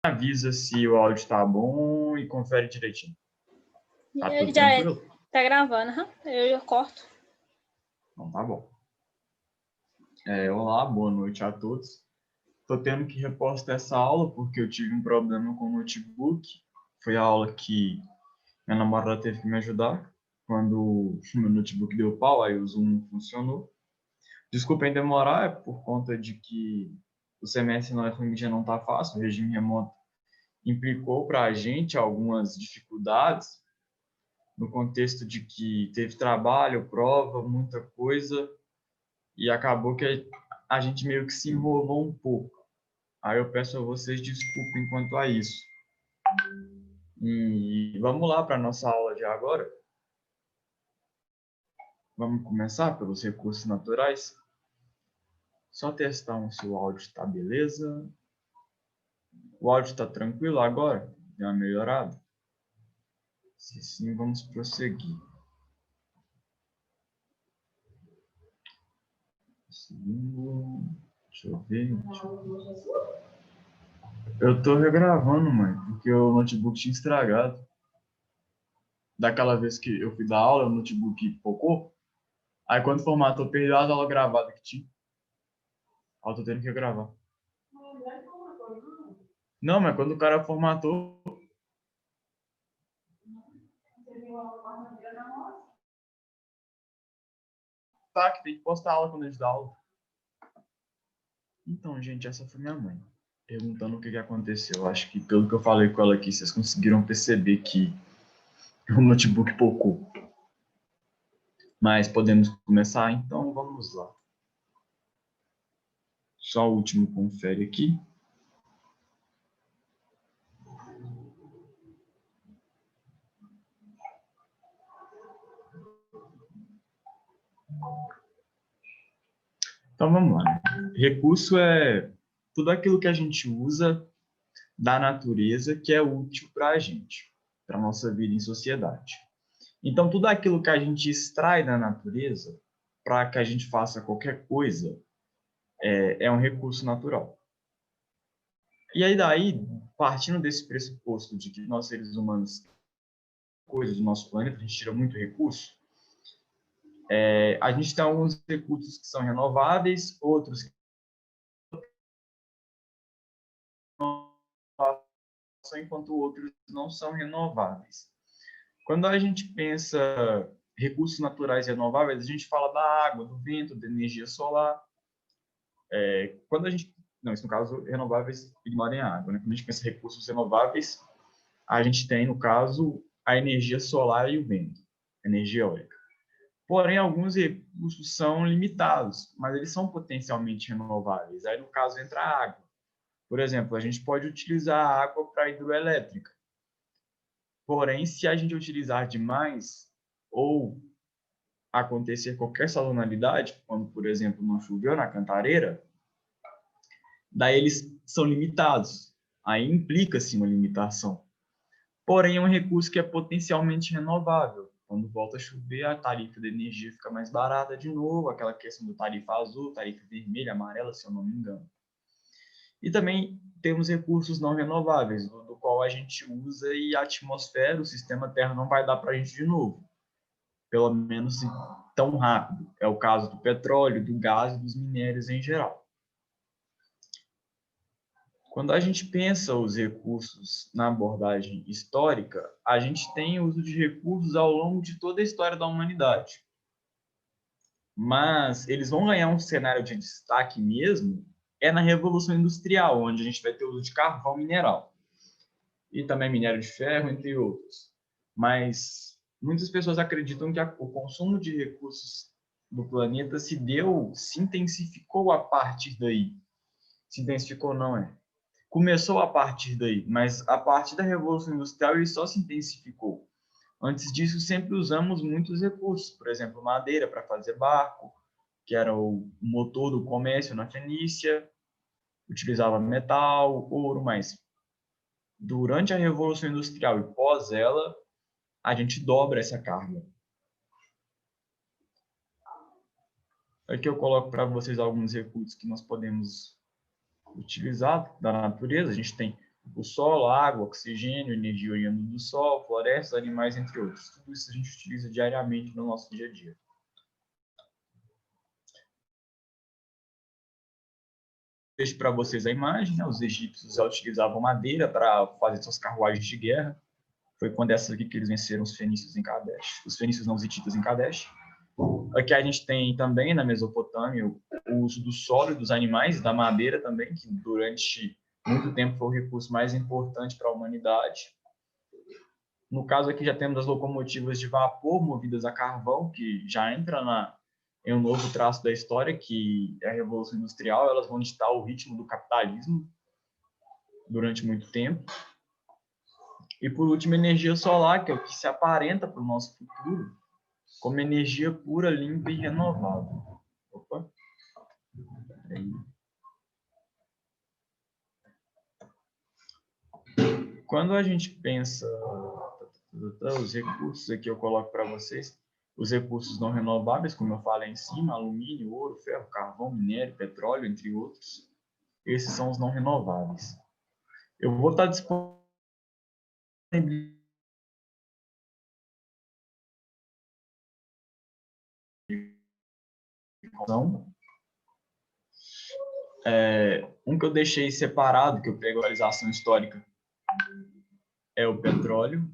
Avisa se o áudio tá bom e confere direitinho. Tá tudo Já tranquilo? tá gravando, eu corto. Então tá bom. Olá, boa noite a todos. Tô tendo que repostar essa aula porque eu tive um problema com o notebook. Foi a aula que minha namorada teve que me ajudar quando o meu notebook deu pau, aí o Zoom não funcionou. Desculpa em demorar, é por conta de que o semestre na UFMG não tá fácil, o regime remoto implicou para a gente algumas dificuldades, no contexto de que teve trabalho, prova, muita coisa, e acabou que a gente meio que se enrolou um pouco. Aí eu peço a vocês desculpas quanto a isso. E vamos lá para a nossa aula de agora. Vamos começar pelos recursos naturais. Só testar se o áudio está beleza. O áudio está tranquilo agora? Deu uma melhorada? Se sim, vamos prosseguir. Segundo, deixa eu ver. Eu tô regravando, mãe, porque o notebook tinha estragado. Daquela vez que eu fui dar aula, o notebook pipocou. Aí quando formatou, perdeu a aula gravada que tinha. Aí eu tô tendo que gravar. Não, mas quando o cara formatou... Tá, que tem que postar a aula quando a gente dá aula. Então, gente, essa foi minha mãe. Perguntando o que aconteceu. Acho que pelo que eu falei com ela aqui, vocês conseguiram perceber que o notebook pipocou. Mas podemos começar? Então, vamos lá. Só o último confere aqui. Então, vamos lá. Recurso é tudo aquilo que a gente usa da natureza que é útil para a gente, para a nossa vida em sociedade. Então, tudo aquilo que a gente extrai da natureza para que a gente faça qualquer coisa é um recurso natural. E aí, daí, partindo desse pressuposto de que nós, seres humanos, coisas do nosso planeta, a gente tira muito recurso, a gente tem alguns recursos que são renováveis, outros que enquanto outros não são renováveis. Quando a gente pensa recursos naturais renováveis, a gente fala da água, do vento, da energia solar. Quando a gente, não, isso no caso renováveis ignorem a água, né? Quando a gente pensa em recursos renováveis, a gente tem no caso a energia solar e o vento, energia eólica. Porém, alguns recursos são limitados, mas eles são potencialmente renováveis. Aí no caso entra a água. Por exemplo, a gente pode utilizar a água para hidroelétrica. Porém, se a gente utilizar demais ou acontecer qualquer sazonalidade, quando, por exemplo, não choveu na cantareira, daí eles são limitados. Aí implica-se uma limitação. Porém, é um recurso que é potencialmente renovável. Quando volta a chover, a tarifa de energia fica mais barata de novo, aquela questão do tarifa azul, tarifa vermelha, amarela, se eu não me engano. E também temos recursos não renováveis, do qual a gente usa e a atmosfera, o sistema Terra não vai dar para a gente de novo. Pelo menos tão rápido. É o caso do petróleo, do gás e dos minérios em geral. Quando a gente pensa os recursos na abordagem histórica, a gente tem uso de recursos ao longo de toda a história da humanidade. Mas eles vão ganhar um cenário de destaque mesmo na Revolução Industrial, onde a gente vai ter o uso de carvão mineral. E também minério de ferro, entre outros. Mas muitas pessoas acreditam que o consumo de recursos do planeta se intensificou a partir daí. Se intensificou não começou a partir daí, mas a partir da Revolução Industrial ele só se intensificou. Antes disso, sempre usamos muitos recursos, por exemplo, madeira para fazer barco, que era o motor do comércio na Fenícia, utilizava metal, ouro, mas durante a Revolução Industrial e pós ela, a gente dobra essa carga. Aqui eu coloco para vocês alguns recursos que nós podemos utilizar da natureza. A gente tem o solo, água, oxigênio, energia oriunda do sol, florestas, animais, entre outros. Tudo isso a gente utiliza diariamente no nosso dia a dia. Deixo para vocês a imagem, né? Os egípcios já utilizavam madeira para fazer suas carruagens de guerra. Foi quando essa aqui que eles venceram os fenícios em Kadesh. Os fenícios não, os hititas em Kadesh. Aqui a gente tem também, na Mesopotâmia, o uso do solo e dos animais, da madeira também, que durante muito tempo foi o recurso mais importante para a humanidade. No caso aqui já temos as locomotivas de vapor movidas a carvão, que já entra em um novo traço da história, que é a Revolução Industrial. Elas vão ditar o ritmo do capitalismo durante muito tempo. E, por último, energia solar, que é o que se aparenta para o nosso futuro como energia pura, limpa e renovável. Opa. Aí. Quando a gente pensa os recursos, aqui eu coloco para vocês, os recursos não renováveis, como eu falei em cima, alumínio, ouro, ferro, carvão, minério, petróleo, entre outros. Esses são os não renováveis. Eu vou estar disponível um que eu deixei separado, que eu pego a atualização histórica, é o petróleo.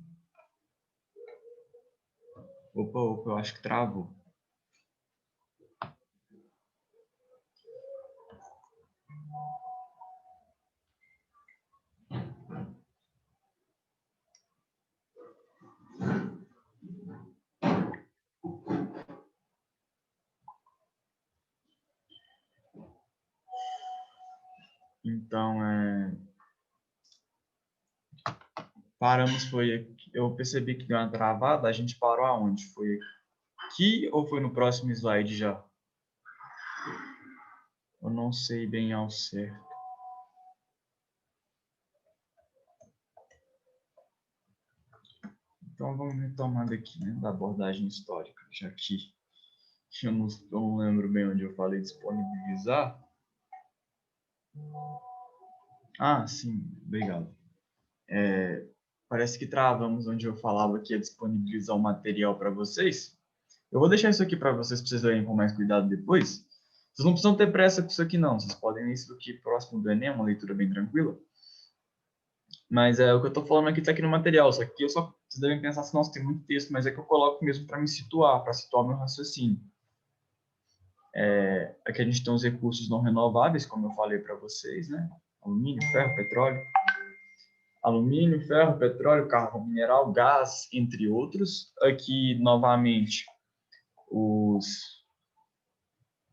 Opa, eu acho que travou. Então, paramos, foi aqui. Eu percebi que deu uma travada, a gente parou aonde? Foi aqui ou foi no próximo slide já? Eu não sei bem ao certo. Então, vamos retomar daqui, né, da abordagem histórica, já que eu não lembro bem onde eu falei disponibilizar. Ah, sim, obrigado. Parece que travamos onde eu falava que ia disponibilizar o material para vocês. Eu vou deixar isso aqui para vocês lerem com mais cuidado depois. Vocês não precisam ter pressa com isso aqui, não. Vocês podem ler isso aqui próximo do Enem, uma leitura bem tranquila. Mas o que eu estou falando aqui está aqui no material. Só que vocês devem pensar assim, nossa, tem muito texto, mas é que eu coloco mesmo para me situar, para situar o meu raciocínio. Aqui a gente tem os recursos não renováveis, como eu falei para vocês, né? Alumínio, ferro, petróleo. Alumínio, ferro, petróleo, carvão mineral, gás, entre outros. Aqui, novamente,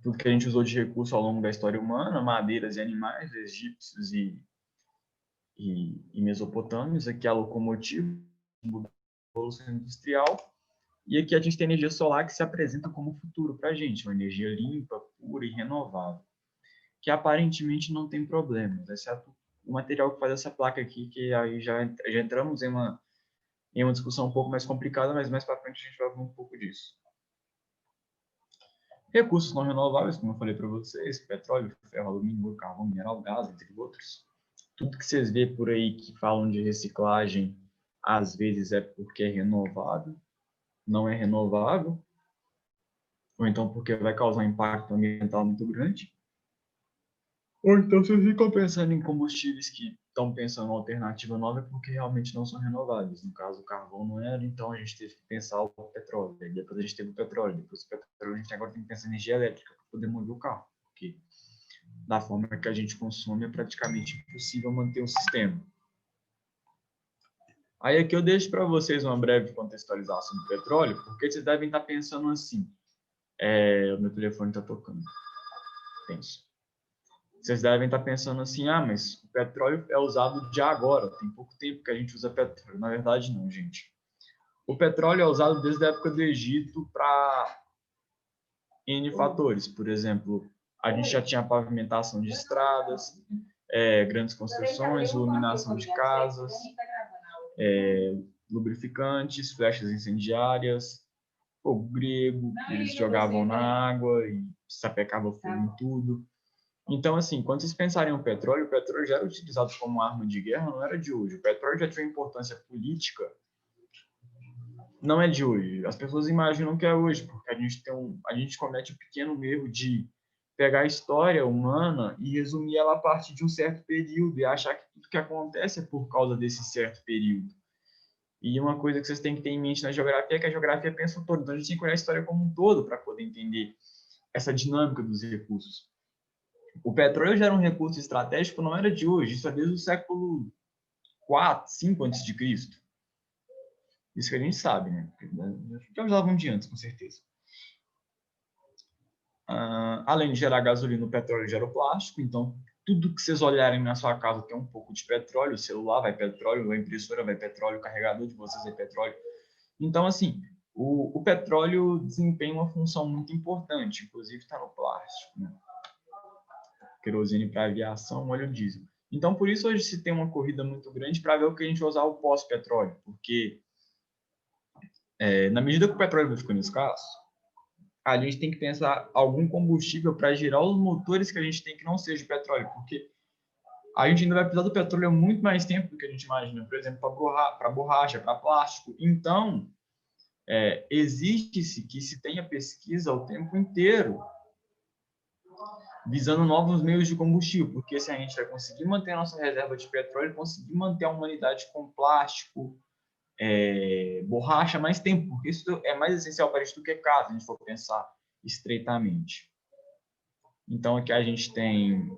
tudo que a gente usou de recurso ao longo da história humana, madeiras e animais, egípcios e mesopotâmios. Aqui a locomotiva, a Revolução Industrial. E aqui a gente tem energia solar que se apresenta como futuro para a gente, uma energia limpa, pura e renovável, que aparentemente não tem problemas, exceto o material que faz essa placa aqui, que aí já entramos em uma discussão um pouco mais complicada, mas mais para frente a gente vai ver um pouco disso. Recursos não renováveis, como eu falei para vocês, petróleo, ferro, alumínio, carvão, mineral, gás, entre outros. Tudo que vocês vê por aí que falam de reciclagem, às vezes é porque é renovável, não é renovável, ou então porque vai causar um impacto ambiental muito grande. Ou então vocês ficam pensando em combustíveis que estão pensando em alternativa nova porque realmente não são renováveis. No caso, o carvão não era, então a gente teve que pensar o petróleo. E depois a gente teve o petróleo. Depois do petróleo, a gente agora tem que pensar em energia elétrica para poder mover o carro. Porque da forma que a gente consome, é praticamente impossível manter o sistema. Aí aqui eu deixo para vocês uma breve contextualização do petróleo, porque vocês devem estar pensando assim. O meu telefone está tocando. Penso. Vocês devem estar pensando assim, mas o petróleo é usado de agora, tem pouco tempo que a gente usa petróleo. Na verdade, não, gente. O petróleo é usado desde a época do Egito para N fatores. Por exemplo, a gente já tinha pavimentação de estradas, grandes construções, iluminação de casas, lubrificantes, flechas incendiárias, fogo grego, eles jogavam na água e sapecavam fogo em tudo. Então, assim, quando vocês pensarem o petróleo já era utilizado como arma de guerra, não era de hoje. O petróleo já tinha importância política, não é de hoje. As pessoas imaginam que é hoje, porque a gente comete o pequeno erro de pegar a história humana e resumir ela a partir de um certo período e achar que tudo que acontece é por causa desse certo período. E uma coisa que vocês têm que ter em mente na geografia é que a geografia pensa o todo. Então, a gente tem que olhar a história como um todo para poder entender essa dinâmica dos recursos. O petróleo já era um recurso estratégico, não era de hoje, isso é desde o século 4, 5 antes de Cristo. Isso que a gente sabe, né? Já usavam de antes, com certeza. Além de gerar gasolina, o petróleo gera o plástico, então tudo que vocês olharem na sua casa tem um pouco de petróleo, o celular vai petróleo, a impressora vai petróleo, o carregador de vocês vai petróleo. Então, assim, o petróleo desempenha uma função muito importante, inclusive está no plástico, né? Querosene para aviação, óleo diesel. Então, por isso hoje se tem uma corrida muito grande para ver o que a gente vai usar o pós-petróleo, porque na medida que o petróleo vai ficando escasso, a gente tem que pensar algum combustível para girar os motores que a gente tem que não seja de petróleo, porque a gente ainda vai precisar do petróleo há muito mais tempo do que a gente imagina, por exemplo, para borracha, para plástico. Então, existe-se que se tenha pesquisa o tempo inteiro visando novos meios de combustível, porque se a gente vai conseguir manter a nossa reserva de petróleo, conseguir manter a humanidade com plástico, borracha mais tempo, porque isso é mais essencial para a gente do que carro, se a gente for pensar estreitamente. Então, aqui a gente tem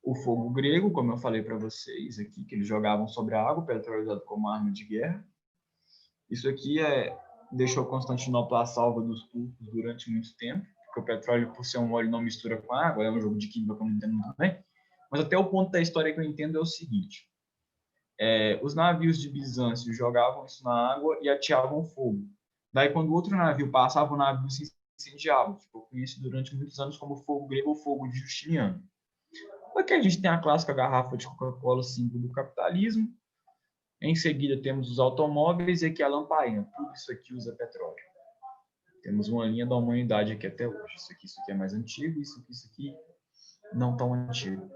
o fogo grego, como eu falei para vocês aqui, que eles jogavam sobre a água, o petróleo usado como arma de guerra. Isso aqui deixou Constantinopla a salva dos turcos durante muito tempo, porque o petróleo, por ser um óleo, não mistura com água, é um jogo de química que eu não entendo muito bem. Mas até o ponto da história que eu entendo é o seguinte: os navios de Bizâncio jogavam isso na água e ateavam fogo. Daí, quando outro navio passava, o navio se incendiava. Ficou conhecido durante muitos anos como fogo grego ou fogo de Justiniano. Aqui a gente tem a clássica garrafa de Coca-Cola, símbolo do capitalismo. Em seguida, temos os automóveis e aqui a lamparina. Tudo isso aqui usa petróleo. Temos uma linha da humanidade aqui até hoje. Isso aqui é mais antigo, isso aqui não tão antigo.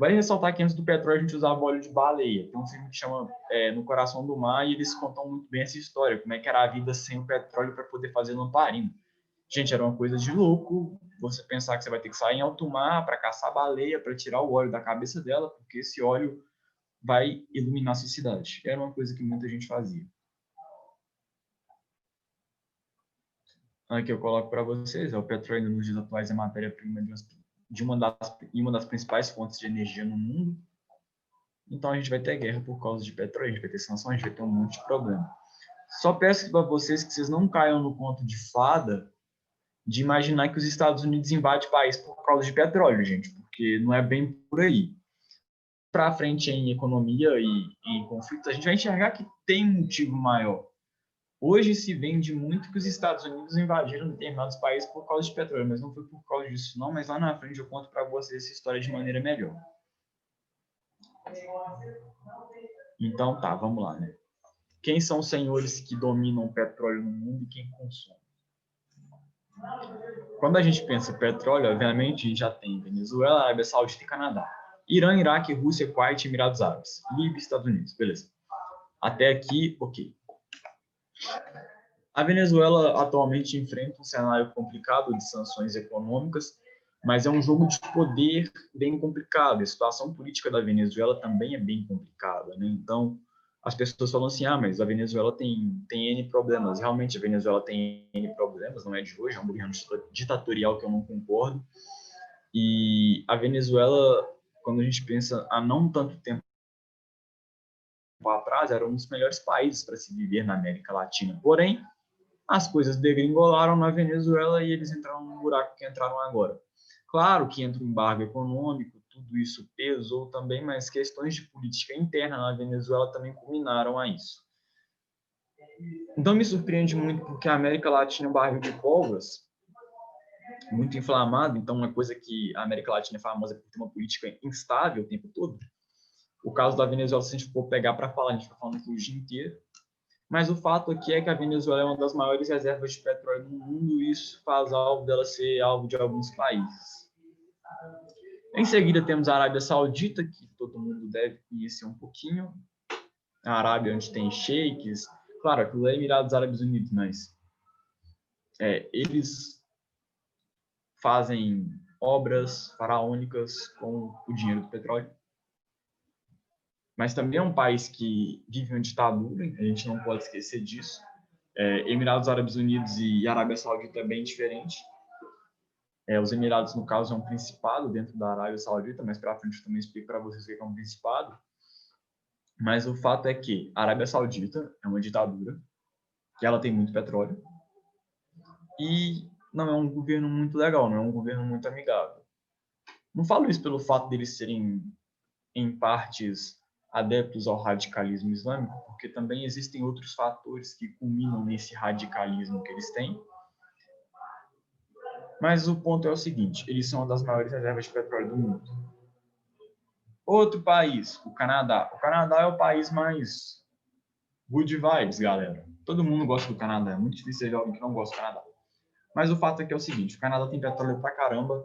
Vale ressaltar que antes do petróleo a gente usava óleo de baleia. Tem um filme que chama No Coração do Mar e eles contam muito bem essa história, como é que era a vida sem o petróleo para poder fazer lamparina. Gente, era uma coisa de louco você pensar que você vai ter que sair em alto mar para caçar baleia, para tirar o óleo da cabeça dela, porque esse óleo vai iluminar a sua cidade. Era uma coisa que muita gente fazia. Aqui eu coloco para vocês, o petróleo nos dias atuais é matéria-prima de uma das principais fontes de energia no mundo. Então a gente vai ter guerra por causa de petróleo, a gente vai ter sanção, a gente vai ter um monte de problema. Só peço para vocês que vocês não caiam no conto de fada de imaginar que os Estados Unidos invadem o país por causa de petróleo, gente, porque não é bem por aí. Para frente em economia e em conflitos, a gente vai enxergar que tem um motivo maior. Hoje se vende muito que os Estados Unidos invadiram determinados países por causa de petróleo, mas não foi por causa disso não, mas lá na frente eu conto para vocês essa história de maneira melhor. Então tá, vamos lá, né? Quem são os senhores que dominam o petróleo no mundo e quem consome? Quando a gente pensa em petróleo, obviamente a gente já tem Venezuela, Arábia Saudita e Canadá. Irã, Iraque, Rússia, Kuwait, Emirados Árabes. Líbia e Estados Unidos, beleza. Até aqui, ok. A Venezuela atualmente enfrenta um cenário complicado de sanções econômicas, mas é um jogo de poder bem complicado. A situação política da Venezuela também é bem complicada, né? Então, as pessoas falam assim, mas a Venezuela tem N problemas. Realmente, a Venezuela tem N problemas, não é de hoje, é um governo ditatorial que eu não concordo. E a Venezuela, quando a gente pensa há não tanto tempo atrás, era um dos melhores países para se viver na América Latina. Porém, as coisas degringolaram na Venezuela e eles entraram no buraco que entraram agora. Claro que entra o embargo econômico, tudo isso pesou também, mas questões de política interna na Venezuela também culminaram a isso. Então me surpreende muito porque a América Latina é um barril de pólvora, muito inflamado, então uma coisa que a América Latina é famosa por ter uma política instável o tempo todo. O caso da Venezuela, se a gente for pegar para falar, a gente está falando aqui o dia inteiro. Mas o fato aqui é que a Venezuela é uma das maiores reservas de petróleo do mundo e isso faz alvo dela ser alvo de alguns países. Em seguida, temos a Arábia Saudita, que todo mundo deve conhecer um pouquinho. A Arábia, onde tem sheiks. Claro, aquilo é Emirados Árabes Unidos, mas eles fazem obras faraônicas com o dinheiro do petróleo. Mas também é um país que vive uma ditadura, a gente não pode esquecer disso. Emirados Árabes Unidos e Arábia Saudita é bem diferente. Os Emirados, no caso, é um principado dentro da Arábia Saudita, mas para frente eu também explico para vocês o que é um principado. Mas o fato é que a Arábia Saudita é uma ditadura, que ela tem muito petróleo, e não é um governo muito legal, não é um governo muito amigável. Não falo isso pelo fato deles serem, em partes, adeptos ao radicalismo islâmico, porque também existem outros fatores que culminam nesse radicalismo que eles têm. Mas o ponto é o seguinte, eles são uma das maiores reservas de petróleo do mundo. Outro país, o Canadá. O Canadá é o país mais good vibes, galera. Todo mundo gosta do Canadá, é muito difícil ver alguém que não gosta do Canadá. Mas o fato é que é o seguinte, o Canadá tem petróleo pra caramba,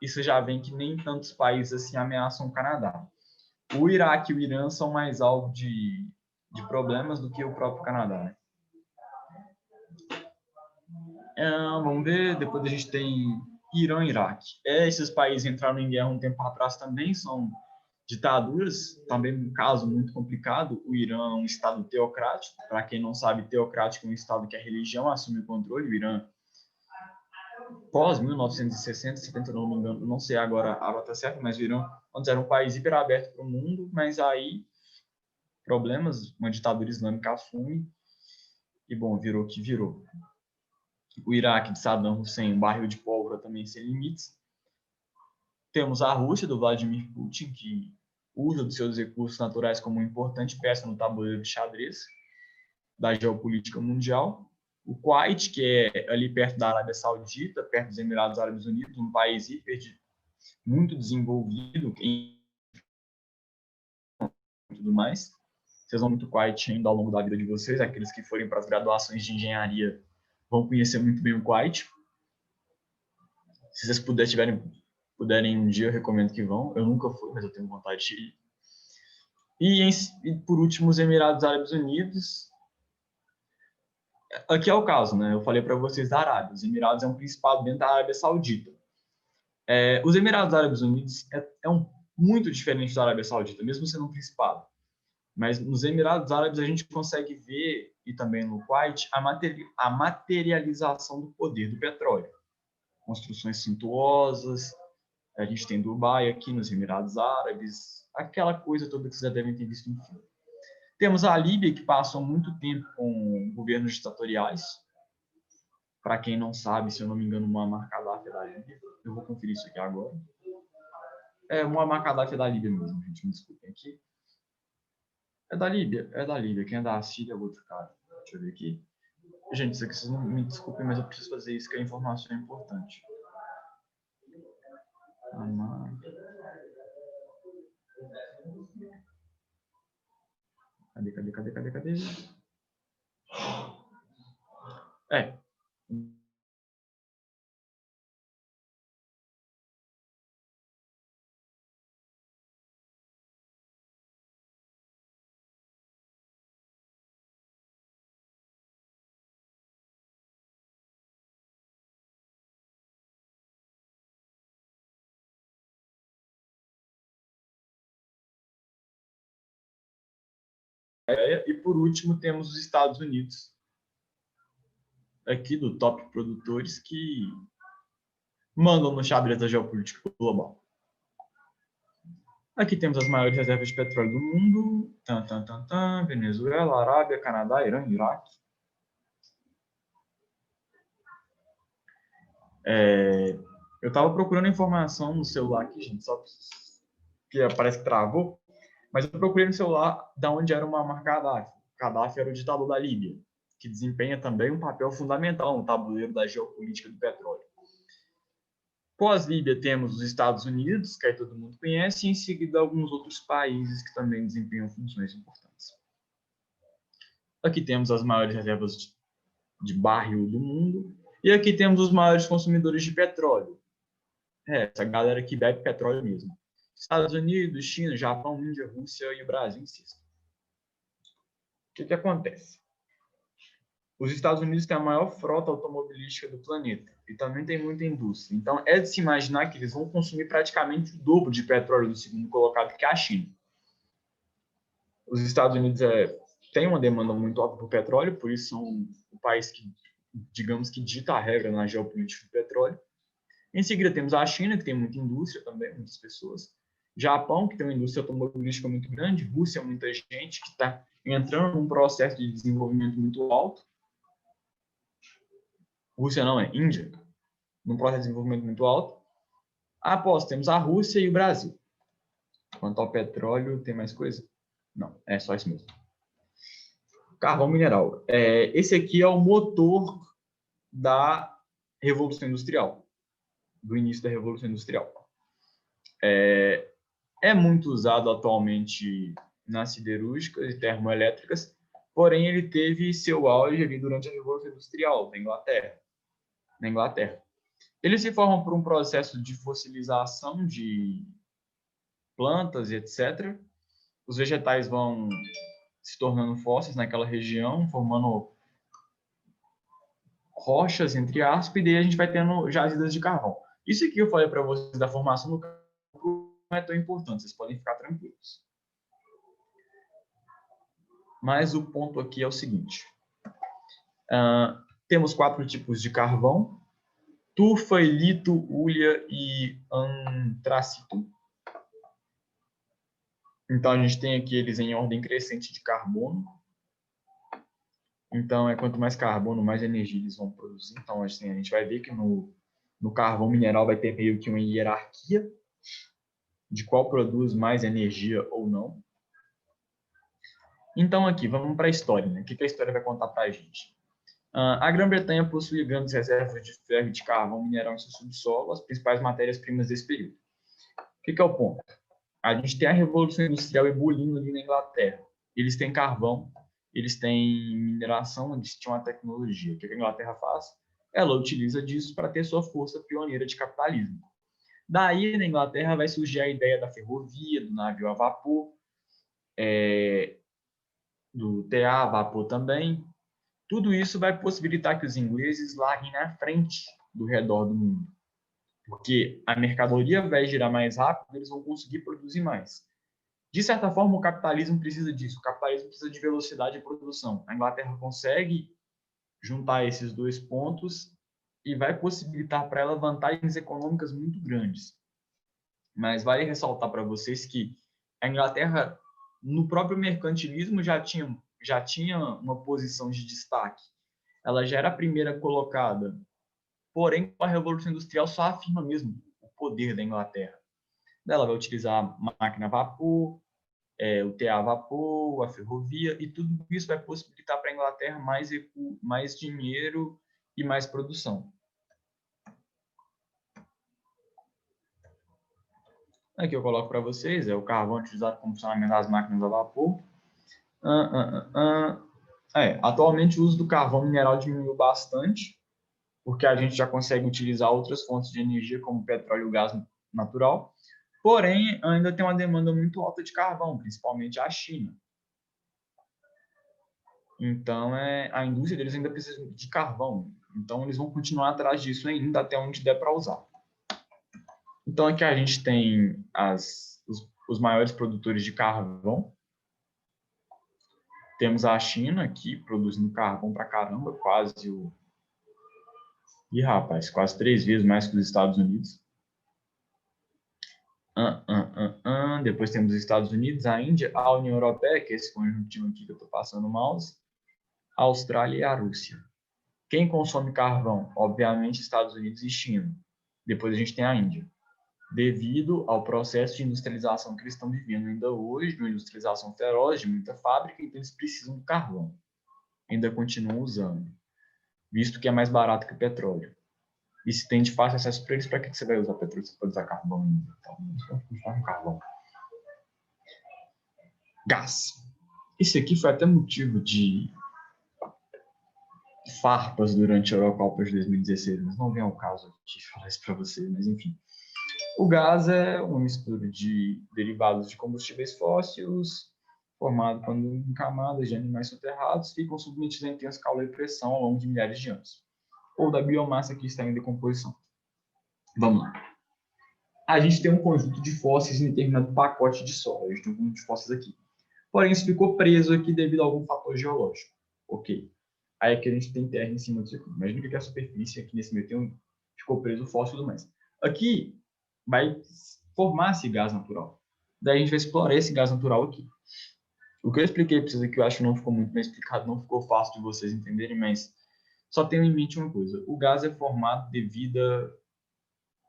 isso já vem que nem tantos países assim ameaçam o Canadá. O Iraque e o Irã são mais alvo de problemas do que o próprio Canadá, né? Vamos ver, depois a gente tem Irã e Iraque. Esses países entraram em guerra um tempo atrás também, são ditaduras, também um caso muito complicado. O Irã é um estado teocrático, para quem não sabe, teocrático é um estado que a religião assume o controle. O Irã, pós 1960, 70, não me engano, não sei agora a data certa, mas o Irã antes era um país hiperaberto para o mundo, mas aí problemas, uma ditadura islâmica assume e, bom, virou o que virou. O Iraque de Saddam Hussein, um barril de pólvora também sem limites. Temos a Rússia, do Vladimir Putin, que usa dos seus recursos naturais como uma importante peça no tabuleiro de xadrez da geopolítica mundial. O Kuwait, que é ali perto da Arábia Saudita, perto dos Emirados Árabes Unidos, um país muito desenvolvido e tudo mais. Vocês vão muito Kuwait ainda ao longo da vida de vocês, aqueles que forem para as graduações de engenharia vão conhecer muito bem o Kuwait. Se vocês puderem um dia, eu recomendo que vão. Eu nunca fui, mas eu tenho vontade de ir. E por último, os Emirados Árabes Unidos. Aqui é o caso, né? Eu falei para vocês da Arábia. Os Emirados é um principado dentro da Arábia Saudita. Os Emirados Árabes Unidos muito diferente da Arábia Saudita, mesmo sendo um principado. Mas nos Emirados Árabes a gente consegue ver, e também no Kuwait, a materialização do poder do petróleo. Construções suntuosas, a gente tem Dubai aqui nos Emirados Árabes, aquela coisa toda que vocês já devem ter visto no filme. Temos a Líbia, que passou muito tempo com governos ditatoriais. Para quem não sabe, se eu não me engano, Muammar Gaddafi é da Líbia. Eu vou conferir isso aqui agora. Muammar Gaddafi é da Líbia mesmo, gente, me desculpem aqui. É da Líbia. Quem é da Síria é o outro cara. Deixa eu ver aqui. Gente, isso aqui vocês não me desculpem, mas eu preciso fazer isso, que a informação é importante. Cadê? E por último temos os Estados Unidos, aqui do top produtores, que mandam no xadrez da geopolítica global. Aqui temos as maiores reservas de petróleo do mundo. Venezuela, Arábia, Canadá, Irã, Iraque. Eu estava procurando informação no celular aqui, gente, só que parece que travou. Mas eu procurei no celular de onde era o Muammar Gaddafi. Gaddafi era o ditador da Líbia, que desempenha também um papel fundamental no tabuleiro da geopolítica do petróleo. Pós-Líbia temos os Estados Unidos, que aí todo mundo conhece, e em seguida alguns outros países que também desempenham funções importantes. Aqui temos as maiores reservas de barril do mundo, e aqui temos os maiores consumidores de petróleo. essa galera que bebe petróleo mesmo. Estados Unidos, China, Japão, Índia, Rússia e o Brasil em sexto. O que acontece? Os Estados Unidos têm a maior frota automobilística do planeta e também tem muita indústria. Então, é de se imaginar que eles vão consumir praticamente o dobro de petróleo do segundo colocado, que é a China. Os Estados Unidos têm uma demanda muito alta por petróleo, por isso são o país que, digamos que, dita a regra na geopolítica do petróleo. Em seguida, temos a China, que tem muita indústria também, muitas pessoas. Japão, que tem uma indústria automobilística muito grande. Rússia, muita gente que está entrando num processo de desenvolvimento muito alto. Rússia não, é Índia, num processo de desenvolvimento muito alto. Após, temos a Rússia e o Brasil. Quanto ao petróleo, tem mais coisa? Não, é só isso mesmo. Carvão mineral. Esse aqui é o motor da Revolução Industrial, do início da Revolução Industrial. É muito usado atualmente nas siderúrgicas e termoelétricas, porém ele teve seu auge ali durante a Revolução Industrial na Inglaterra. Eles se formam por um processo de fossilização de plantas e etc. Os vegetais vão se tornando fósseis naquela região, formando rochas, entre aspas, e daí a gente vai tendo jazidas de carvão. Isso aqui eu falei para vocês da formação do carvão não é tão importante, vocês podem ficar tranquilos. Mas o ponto aqui é o seguinte. Temos 4 tipos de carvão: tufa, ilito, hulha e antracito. Então, a gente tem aqui eles em ordem crescente de carbono. Então, quanto mais carbono, mais energia eles vão produzir. Então, assim, a gente vai ver que no carvão mineral vai ter meio que uma hierarquia de qual produz mais energia ou não. Então, aqui, vamos para a história, né? O que a história vai contar para a gente? A Grã-Bretanha possui grandes reservas de ferro e de carvão mineral em seu subsolo, as principais matérias-primas desse período. O que é o ponto? A gente tem a Revolução Industrial ebulindo ali na Inglaterra. Eles têm carvão, eles têm mineração, eles tinham a tecnologia. O que a Inglaterra faz? Ela utiliza disso para ter sua força pioneira de capitalismo. Daí, na Inglaterra, vai surgir a ideia da ferrovia, do navio a vapor, do TA a vapor também. Tudo isso vai possibilitar que os ingleses larguem na frente do redor do mundo. Porque a mercadoria vai girar mais rápido, eles vão conseguir produzir mais. De certa forma, o capitalismo precisa disso. O capitalismo precisa de velocidade de produção. A Inglaterra consegue juntar esses dois pontos e vai possibilitar para ela vantagens econômicas muito grandes. Mas vale ressaltar para vocês que a Inglaterra, no próprio mercantilismo, já tinha uma posição de destaque. Ela já era a primeira colocada. Porém, a Revolução Industrial só afirma mesmo o poder da Inglaterra. Ela vai utilizar a máquina a vapor, o TA a vapor, a ferrovia, e tudo isso vai possibilitar para a Inglaterra mais dinheiro e mais produção. Aqui eu coloco para vocês, o carvão utilizado como funcionamento das máquinas a vapor. Atualmente o uso do carvão mineral diminuiu bastante, porque a gente já consegue utilizar outras fontes de energia, como petróleo e gás natural. Porém, ainda tem uma demanda muito alta de carvão, principalmente a China. Então, a indústria deles ainda precisa de carvão. Então, eles vão continuar atrás disso ainda até onde der para usar. Então, aqui a gente tem os maiores produtores de carvão. Temos a China aqui, produzindo carvão para caramba, quase 3 vezes mais que os Estados Unidos. Depois temos os Estados Unidos, a Índia, a União Europeia, que é esse conjuntinho aqui que eu estou passando o mouse, a Austrália e a Rússia. Quem consome carvão? Obviamente, Estados Unidos e China. Depois a gente tem a Índia. Devido ao processo de industrialização que eles estão vivendo ainda hoje, de uma industrialização feroz, de muita fábrica, então eles precisam de carvão. Ainda continuam usando, visto que é mais barato que o petróleo. E se tem de fácil acesso para eles, para que você vai usar petróleo? Você pode usar carvão ainda. Então, vamos continuar com carvão. Gás. Esse aqui foi até motivo de farpas durante a Eurocopa de 2016, mas não vem ao caso de falar isso para vocês, mas enfim. O gás é uma mistura de derivados de combustíveis fósseis, formado quando em camadas de animais soterrados ficam submetidos a intenso calor e pressão ao longo de milhares de anos, ou da biomassa que está em decomposição. Vamos lá. A gente tem um conjunto de fósseis em determinado pacote de solo. A gente tem um conjunto de fósseis aqui. Porém, isso ficou preso aqui devido a algum fator geológico. Ok. Aí aqui a gente tem terra em cima disso aqui. Imagina que a superfície aqui nesse meio ficou preso o fóssil e tudo mais. Aqui vai formar esse gás natural. Daí a gente vai explorar esse gás natural aqui. O que eu expliquei para vocês aqui, eu acho que não ficou muito bem explicado, não ficou fácil de vocês entenderem, mas só tenham em mente uma coisa. O gás é formado devido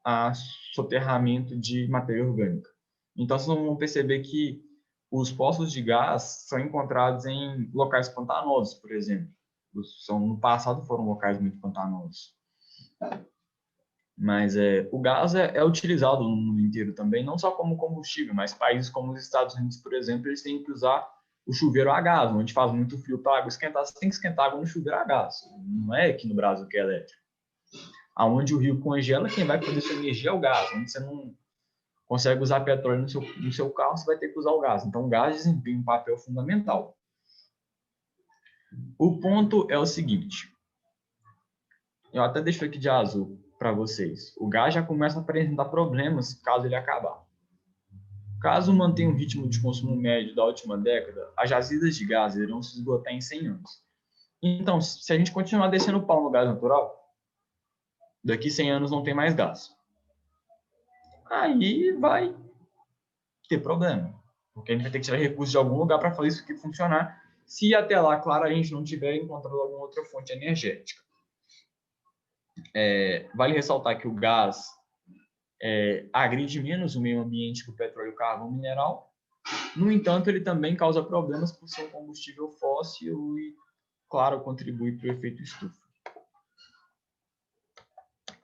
a soterramento de matéria orgânica. Então, vocês vão perceber que os poços de gás são encontrados em locais pantanosos, por exemplo. No passado foram locais muito pantanosos. Mas o gás é utilizado no mundo inteiro também, não só como combustível, mas países como os Estados Unidos, por exemplo, eles têm que usar o chuveiro a gás, onde faz muito frio para a água esquentar, você tem que esquentar água no chuveiro a gás. Não é aqui no Brasil que é elétrico. Aonde o rio congela, quem vai produzir sua energia é o gás. Onde você não consegue usar petróleo no seu carro, você vai ter que usar o gás. Então, o gás desempenha um papel fundamental. O ponto é o seguinte. Eu até deixo aqui de azul para vocês. O gás já começa a apresentar problemas caso ele acabar. Caso mantenha o ritmo de consumo médio da última década, as jazidas de gás irão se esgotar em 100 anos. Então, se a gente continuar descendo o pau no gás natural, daqui 100 anos não tem mais gás. Aí vai ter problema, porque a gente vai ter que tirar recursos de algum lugar para fazer isso aqui funcionar, se até lá, claro, a gente não tiver encontrado alguma outra fonte energética. Vale ressaltar que o gás agride menos o meio ambiente que o petróleo e o carvão mineral. No entanto, ele também causa problemas por ser um combustível fóssil e, claro, contribui para o efeito estufa.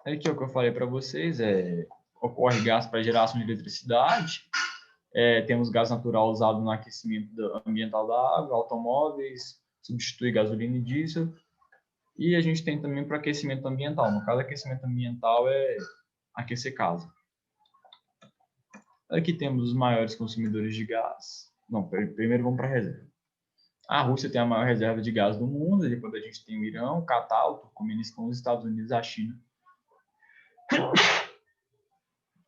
Aqui é o que eu falei para vocês, ocorre gás para geração de eletricidade, temos gás natural usado no aquecimento ambiental da água, automóveis, substitui gasolina e diesel, e a gente tem também para aquecimento ambiental. No caso, aquecimento ambiental é aquecer casa. Aqui temos os maiores consumidores de gás. Não, primeiro vamos para a reserva. A Rússia tem a maior reserva de gás do mundo, depois a gente tem o Irã, o Catar, o Turcomenistão, os Estados Unidos e a China.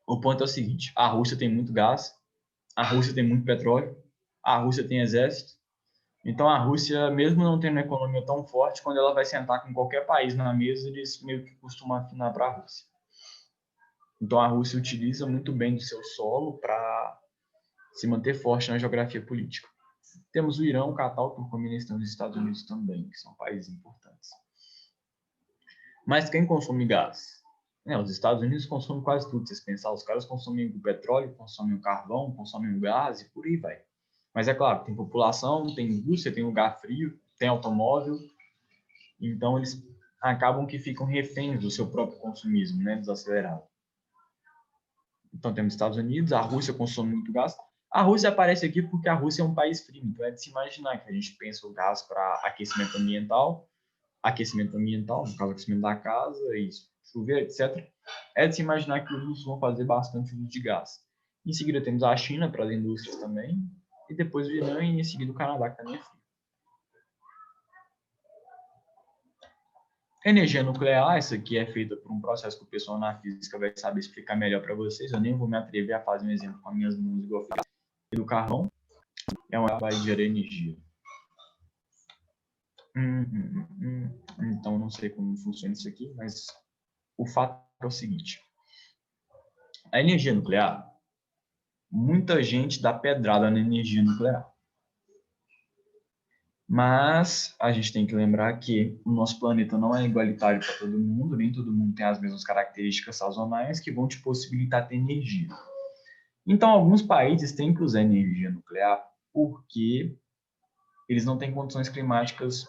O ponto é o seguinte, a Rússia tem muito gás, a Rússia tem muito petróleo, a Rússia tem exército. Então, a Rússia, mesmo não tendo uma economia tão forte, quando ela vai sentar com qualquer país na mesa, eles meio que costumam afinar para a Rússia. Então, a Rússia utiliza muito bem do seu solo para se manter forte na geografia política. Temos o Irã, o Catar, o Turcomenistão e os Estados Unidos também, que são países importantes. Mas quem consome gás? Os Estados Unidos consomem quase tudo. Se vocês pensarem, os caras consomem o petróleo, consomem o carvão, consomem o gás e por aí vai. Mas é claro, tem população, tem indústria, tem lugar frio, tem automóvel. Então, eles acabam que ficam reféns do seu próprio consumismo, né, desacelerado. Então, temos Estados Unidos, a Rússia consome muito gás. A Rússia aparece aqui porque a Rússia é um país frio. Então, é de se imaginar que a gente pensa o gás para aquecimento ambiental, no caso, aquecimento da casa, isso, chover, etc. É de se imaginar que os russos vão fazer bastante uso de gás. Em seguida, temos a China para as indústrias também, e depois o Irã e em seguida o Canadá, que também é frio. Energia nuclear, essa aqui é feita por um processo que o pessoal na física vai saber explicar melhor para vocês. Eu nem vou me atrever a fazer um exemplo com as minhas mãos igual eu fiz. Do carvão é uma vai gerar energia. Então, não sei como funciona isso aqui, mas o fato é o seguinte. A energia nuclear, muita gente dá pedrada na energia nuclear. Mas a gente tem que lembrar que o nosso planeta não é igualitário para todo mundo, nem todo mundo tem as mesmas características sazonais que vão te possibilitar ter energia. Então, alguns países têm que usar energia nuclear porque eles não têm condições climáticas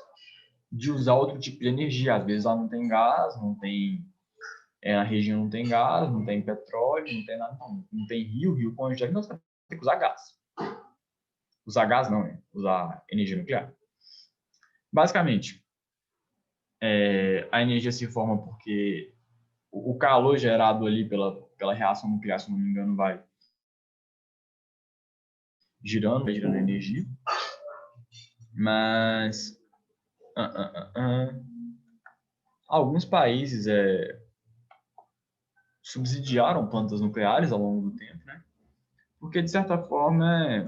de usar outro tipo de energia. Às vezes lá não tem gás, a região não tem gás, não tem petróleo, não tem nada, não tem rio congela, então você vai ter que usar gás. Usar gás não, usar energia nuclear. Basicamente, a energia se forma porque o calor gerado ali pela reação nuclear, se não me engano, vai girando energia. Mas alguns países subsidiaram plantas nucleares ao longo do tempo, né? Porque, de certa forma,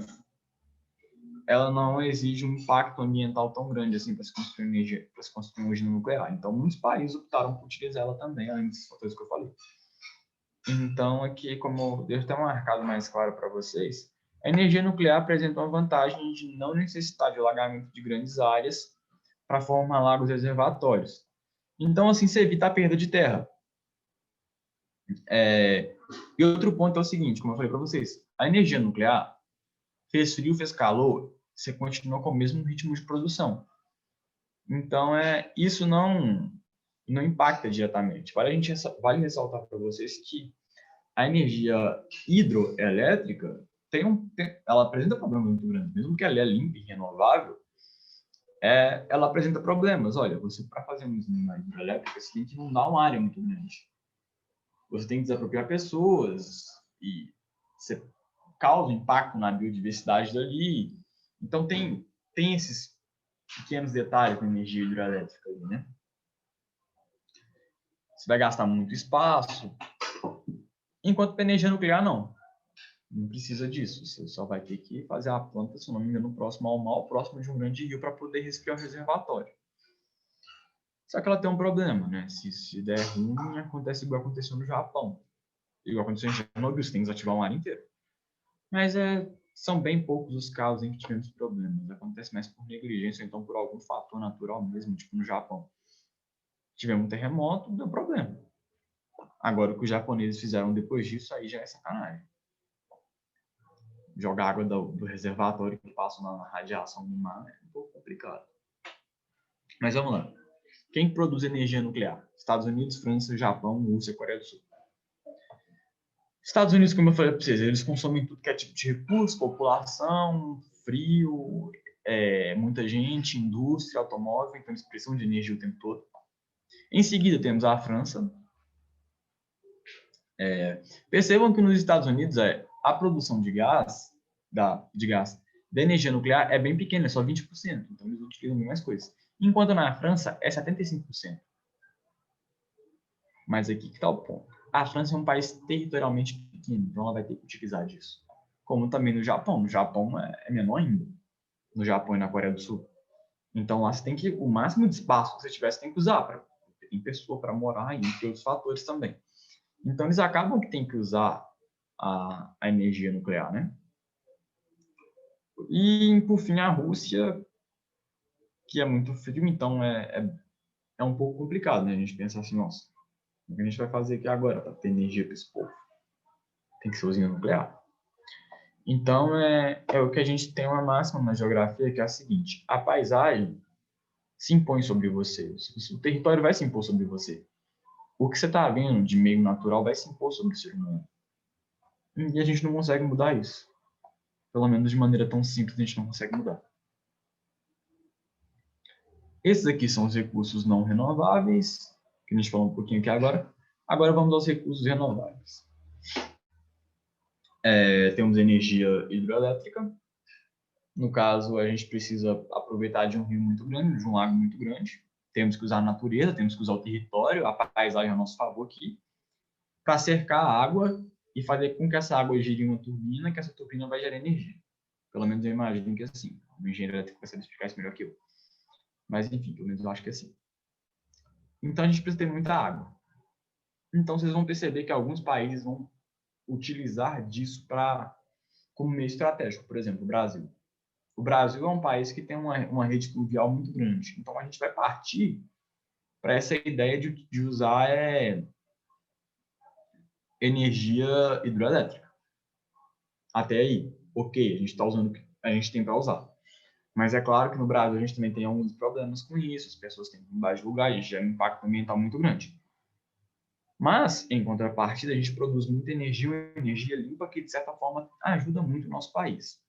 ela não exige um impacto ambiental tão grande assim para se construir energia, para se construir uma usina nuclear. Então, muitos países optaram por utilizar ela também, além desses fatores que eu falei. Então, aqui, como deixa eu ter marcado mais claro para vocês, a energia nuclear apresenta uma vantagem de não necessitar de alagamento de grandes áreas para formar lagos e reservatórios. Então, assim, você evita a perda de terra. E outro ponto é o seguinte, como eu falei para vocês, a energia nuclear, fez frio, fez calor, você continua com o mesmo ritmo de produção. Então, isso não impacta diretamente. Vale ressaltar para vocês que a energia hidroelétrica ela apresenta problemas muito grandes. Mesmo que ela é limpa e renovável, ela apresenta problemas. Olha, você para fazer uma usina hidroelétrica, você tem que inundar uma área muito grande. Você tem que desapropriar pessoas e você causa impacto na biodiversidade dali. Então, tem esses pequenos detalhes da energia hidroelétrica ali, né? Você vai gastar muito espaço, enquanto para energia nuclear, não. Não precisa disso. Você só vai ter que fazer a planta, se não me engano, próximo ao mar, próximo de um grande rio, para poder resfriar o reservatório. Só que ela tem um problema, né? Se der ruim, acontece igual aconteceu no Japão. Igual aconteceu em Chernobyl, você tem que desativar uma área inteira. Mas são bem poucos os casos em que tivemos problemas. Acontece mais por negligência, ou então por algum fator natural mesmo, tipo no Japão. Tivemos um terremoto, deu problema. Agora, o que os japoneses fizeram depois disso, aí já é sacanagem. Jogar água do reservatório que passa na radiação do mar é um pouco complicado. Mas vamos lá. Quem produz energia nuclear? Estados Unidos, França, Japão, Rússia, Coreia do Sul. Estados Unidos, como eu falei para vocês, eles consomem tudo que é tipo de recurso, população, frio, muita gente, indústria, automóvel, então eles precisam de energia o tempo todo. Em seguida, temos a França. Percebam que nos Estados Unidos a produção de gás da energia nuclear é bem pequena, é só 20%, então eles utilizam bem mais coisas. Enquanto na França é 75%. Mas aqui que está o ponto. A França é um país territorialmente pequeno, então ela vai ter que utilizar disso. Como também no Japão. No Japão é menor ainda. No Japão e na Coreia do Sul. Então lá você tem que, o máximo de espaço que você tiver, você tem que usar. Porque tem pessoa para morar e entre outros fatores também. Então eles acabam que tem que usar a energia nuclear, né? E, por fim, a Rússia, que é muito frio, então é um pouco complicado, né? A gente pensar assim, nossa, o que a gente vai fazer aqui agora para ter energia para esse povo? Tem que ser usina nuclear. Então, é o que a gente tem uma máxima na geografia, que é a seguinte: a paisagem se impõe sobre você, o território vai se impor sobre você. O que você está vendo de meio natural vai se impor sobre o ser humano. E a gente não consegue mudar isso. Pelo menos de maneira tão simples, a gente não consegue mudar. Esses aqui são os recursos não renováveis, que a gente falou um pouquinho aqui agora. Agora vamos aos recursos renováveis. Temos energia hidroelétrica. No caso, a gente precisa aproveitar de um rio muito grande, de um lago muito grande. Temos que usar a natureza, temos que usar o território, a paisagem a nosso favor aqui, para cercar a água e fazer com que essa água gire em uma turbina, que essa turbina vai gerar energia. Pelo menos eu imagino que é assim. O engenheiro elétrico vai saber explicar isso melhor que eu. Mas, enfim, pelo menos eu acho que é assim. Então, a gente precisa ter muita água. Então, vocês vão perceber que alguns países vão utilizar disso como meio estratégico. Por exemplo, o Brasil. O Brasil é um país que tem uma rede fluvial muito grande. Então, a gente vai partir para essa ideia de usar energia hidroelétrica. Até aí, ok, a gente está usando o que a gente tem para usar. Mas é claro que no Brasil a gente também tem alguns problemas com isso, as pessoas têm que mudar de lugar, a gente gera um impacto ambiental muito grande. Mas, em contrapartida, a gente produz muita energia, uma energia limpa que, de certa forma, ajuda muito o nosso país.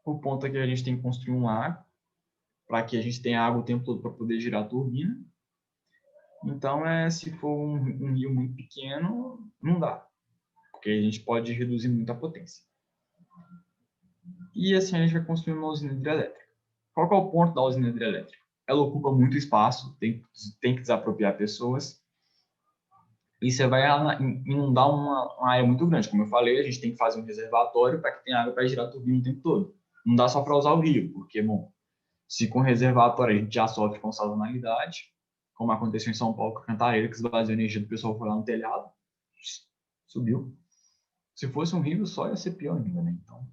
O ponto é que a gente tem que construir um lago para que a gente tenha água o tempo todo para poder girar a turbina. Então, se for um rio muito pequeno, não dá, porque a gente pode reduzir muito a potência. E assim a gente vai construir uma usina hidrelétrica. Qual que é o ponto da usina hidrelétrica? Ela ocupa muito espaço, tem que desapropriar pessoas, e você vai inundar uma área muito grande. Como eu falei, a gente tem que fazer um reservatório para que tenha água para girar a turbina o tempo todo. Não dá só para usar o rio, porque, bom, se com reservatório a gente já sofre com sazonalidade, como aconteceu em São Paulo com a Cantareira, que esvaziou a energia do pessoal foi lá no telhado, subiu. Se fosse um rio só, ia ser pior ainda, né? Então,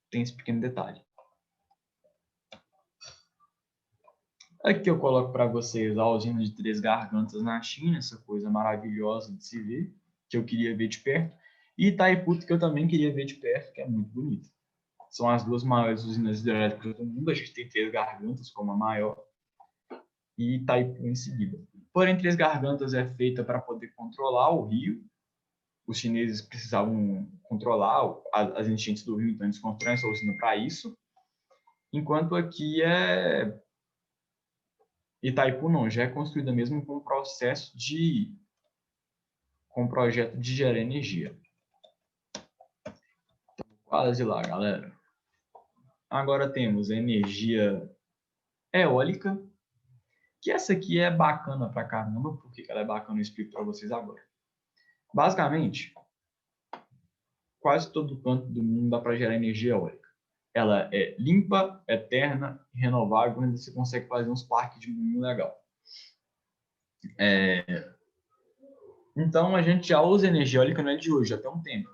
tem esse pequeno detalhe. Aqui eu coloco para vocês a usina de Três Gargantas na China, essa coisa maravilhosa de se ver, que eu queria ver de perto. E Itaipu, que eu também queria ver de perto, que é muito bonito. São as duas maiores usinas hidrelétricas do mundo. A gente tem Três Gargantas como a maior e Itaipu em seguida. Porém, Três Gargantas é feita para poder controlar o rio. Os chineses precisavam controlar as enchentes do rio, então eles constroem essa usina para isso. Enquanto aqui Itaipu não, já é construída mesmo com projeto de gerar energia. Então, quase lá, galera. Agora temos a energia eólica, que essa aqui é bacana pra caramba. Por que ela é bacana? Eu explico para vocês agora. Basicamente, quase todo canto do mundo dá para gerar energia eólica. Ela é limpa, eterna, renovável, ainda você consegue fazer uns parques de moinho legal. Então, a gente já usa energia eólica, não é de hoje, já tem um tempo.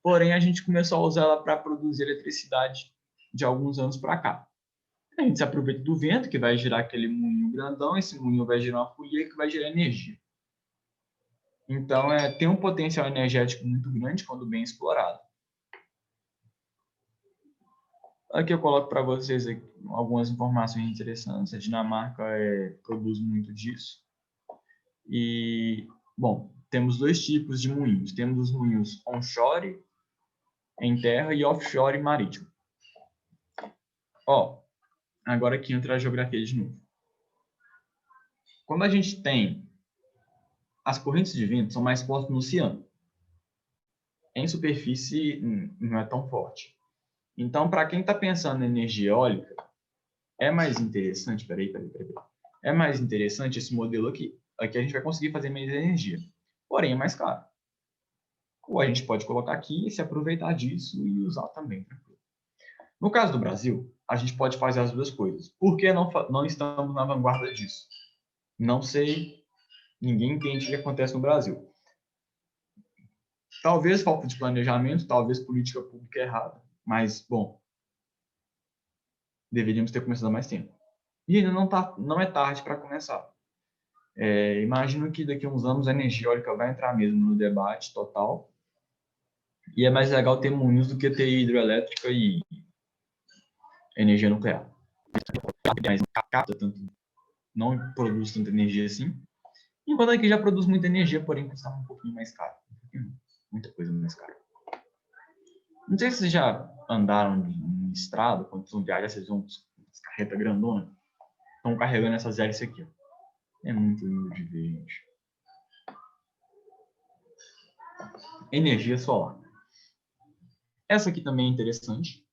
Porém, a gente começou a usar ela para produzir eletricidade de alguns anos para cá. A gente se aproveita do vento, que vai girar aquele moinho grandão, esse moinho vai girar uma folia que vai gerar energia. Então, tem um potencial energético muito grande quando bem explorado. Aqui eu coloco para vocês algumas informações interessantes. A Dinamarca produz muito disso. E, bom, temos dois tipos de moinhos. Temos os moinhos onshore, em terra, e offshore, marítimo. Ó, agora aqui entra a geografia de novo. Quando a gente tem as correntes de vento, são mais fortes no oceano. Em superfície, não é tão forte. Então, para quem está pensando em energia eólica, é mais interessante... Peraí. É mais interessante esse modelo aqui. Aqui a gente vai conseguir fazer mais energia. Porém, é mais caro. Ou a gente pode colocar aqui e se aproveitar disso e usar também. No caso do Brasil, a gente pode fazer as duas coisas. Por que não estamos na vanguarda disso? Não sei. Ninguém entende o que acontece no Brasil. Talvez falta de planejamento, talvez política pública errada. Mas, bom, deveríamos ter começado há mais tempo. E ainda não é tarde para começar. Imagino que daqui a uns anos a energia eólica vai entrar mesmo no debate total. E é mais legal ter moinhos do que ter hidrelétrica e energia nuclear. Mas não capta tanto, não produz tanta energia assim. Enquanto aqui já produz muita energia, porém custa um pouquinho mais caro. Muita coisa mais cara. Não sei se vocês já andaram em estrada, quando vão viajar, vocês vão com carreta grandona, estão carregando essas hélices aqui. Ó. É muito lindo de ver, gente. Energia solar. Essa aqui também é interessante.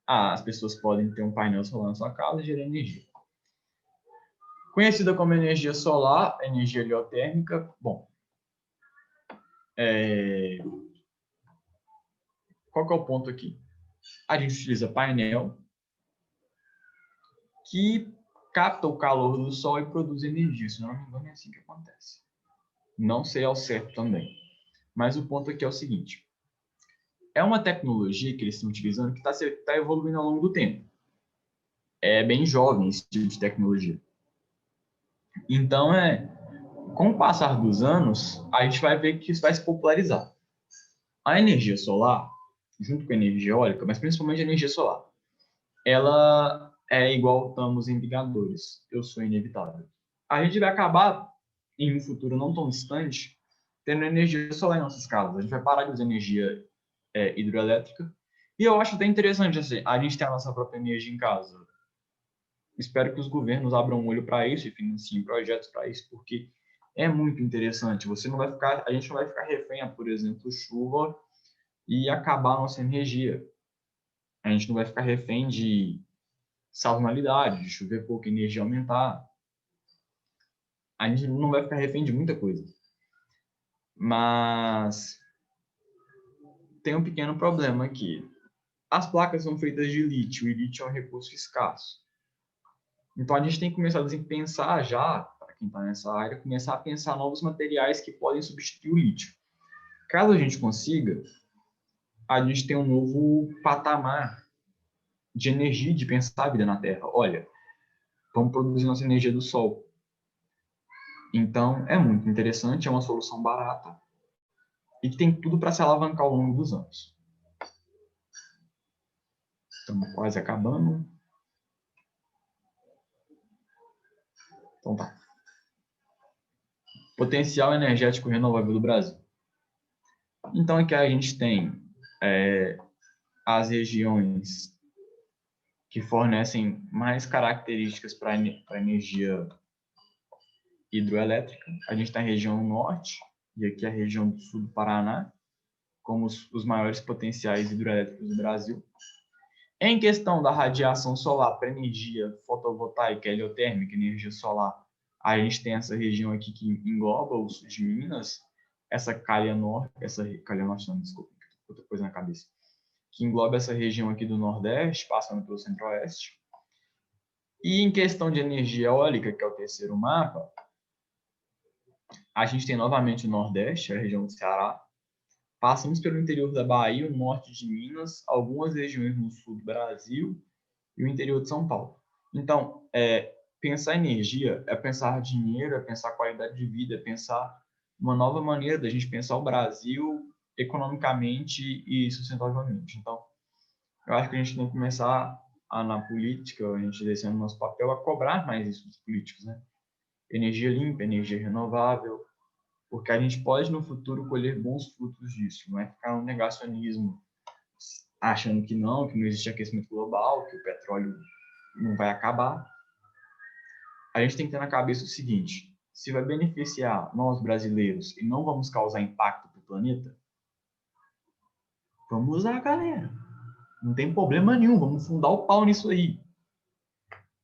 As pessoas podem ter um painel solar na sua casa e gerar energia. Conhecida como energia solar, energia heliotérmica. Bom, qual que é o ponto aqui? A gente utiliza painel que capta o calor do sol e produz energia. Se não me engano, é assim que acontece. Não sei ao certo também. Mas o ponto aqui é o seguinte. É uma tecnologia que eles estão utilizando que está evoluindo ao longo do tempo. É bem jovem esse tipo de tecnologia. Então, com o passar dos anos, a gente vai ver que isso vai se popularizar. A energia solar, junto com a energia eólica, mas principalmente a energia solar, ela é igual estamos em Vingadores. Eu sou inevitável. A gente vai acabar, em um futuro não tão distante, tendo energia solar em nossas casas. A gente vai parar de usar energia hidroelétrica. E eu acho até interessante assim, a gente ter a nossa própria energia em casa. Espero que os governos abram um olho para isso e financiem projetos para isso, porque é muito interessante. A gente não vai ficar refém a, por exemplo, chuva e acabar a nossa energia. A gente não vai ficar refém de sazonalidade, de chover pouco, energia aumentar. A gente não vai ficar refém de muita coisa. Mas tem um pequeno problema aqui. As placas são feitas de lítio, e lítio é um recurso escasso. Então, a gente tem que começar a pensar já, para quem está nessa área, começar a pensar novos materiais que podem substituir o lítio. Caso a gente consiga, a gente tem um novo patamar de energia, de pensar a vida na Terra. Olha, vamos produzir nossa energia do Sol. Então, é muito interessante, é uma solução barata e que tem tudo para se alavancar ao longo dos anos. Estamos quase acabando. Então tá. Potencial energético renovável do Brasil. Então aqui a gente tem as regiões que fornecem mais características para energia hidroelétrica. A gente está na região norte, e aqui a região do sul do Paraná, como os maiores potenciais hidroelétricos do Brasil. Em questão da radiação solar para energia fotovoltaica, heliotérmica, energia solar, a gente tem essa região aqui que engloba o sul de Minas, essa calha norte, não, desculpa, outra coisa na cabeça, que engloba essa região aqui do Nordeste, passando pelo Centro-Oeste. E em questão de energia eólica, que é o terceiro mapa, a gente tem novamente o Nordeste, a região do Ceará, passamos pelo interior da Bahia, o norte de Minas, algumas regiões no sul do Brasil e o interior de São Paulo. Então, pensar energia é pensar dinheiro, é pensar qualidade de vida, é pensar uma nova maneira da gente pensar o Brasil economicamente e sustentavelmente. Então, eu acho que a gente tem que começar na política, a gente descendo nosso papel, a cobrar mais isso dos políticos, né? Energia limpa, energia renovável, porque a gente pode no futuro colher bons frutos disso, não é ficar no negacionismo, achando que não existe aquecimento global, que o petróleo não vai acabar. A gente tem que ter na cabeça o seguinte: se vai beneficiar nós brasileiros e não vamos causar impacto para o planeta, vamos usar, galera. Não tem problema nenhum, vamos fundar o pau nisso aí.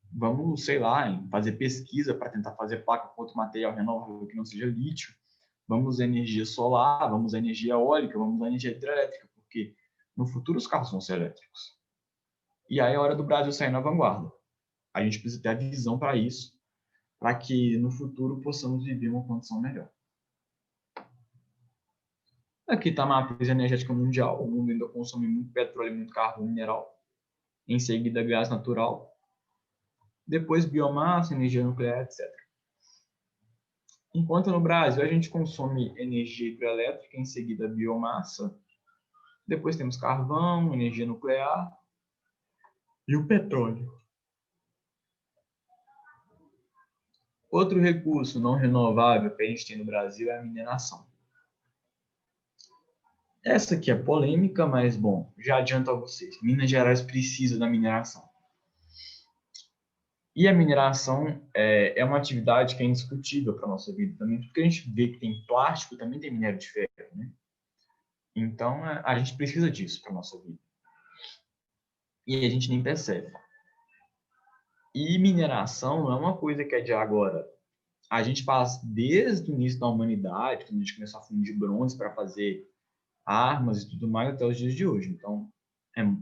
Vamos, sei lá, fazer pesquisa para tentar fazer placa com outro material renovável que não seja lítio. Vamos usar energia solar, vamos usar energia eólica, vamos usar energia hidrelétrica, porque no futuro os carros vão ser elétricos. E aí é hora do Brasil sair na vanguarda. A gente precisa ter a visão para isso, para que no futuro possamos viver uma condição melhor. Aqui está a matriz energética mundial. O mundo ainda consome muito petróleo e muito carvão mineral. Em seguida, gás natural. Depois, biomassa, energia nuclear, etc. Enquanto no Brasil a gente consome energia hidrelétrica, em seguida biomassa. Depois temos carvão, energia nuclear e o petróleo. Outro recurso não renovável que a gente tem no Brasil é a mineração. Essa aqui é polêmica, mas, bom, já adianto a vocês. Minas Gerais precisa da mineração. E a mineração é uma atividade que é indiscutível para a nossa vida também, porque a gente vê que tem plástico, também tem minério de ferro, né? Então, a gente precisa disso para a nossa vida. E a gente nem percebe. E mineração não é uma coisa que é de agora. A gente passa desde o início da humanidade, quando a gente começou a fundir bronze para fazer armas e tudo mais, até os dias de hoje. Então,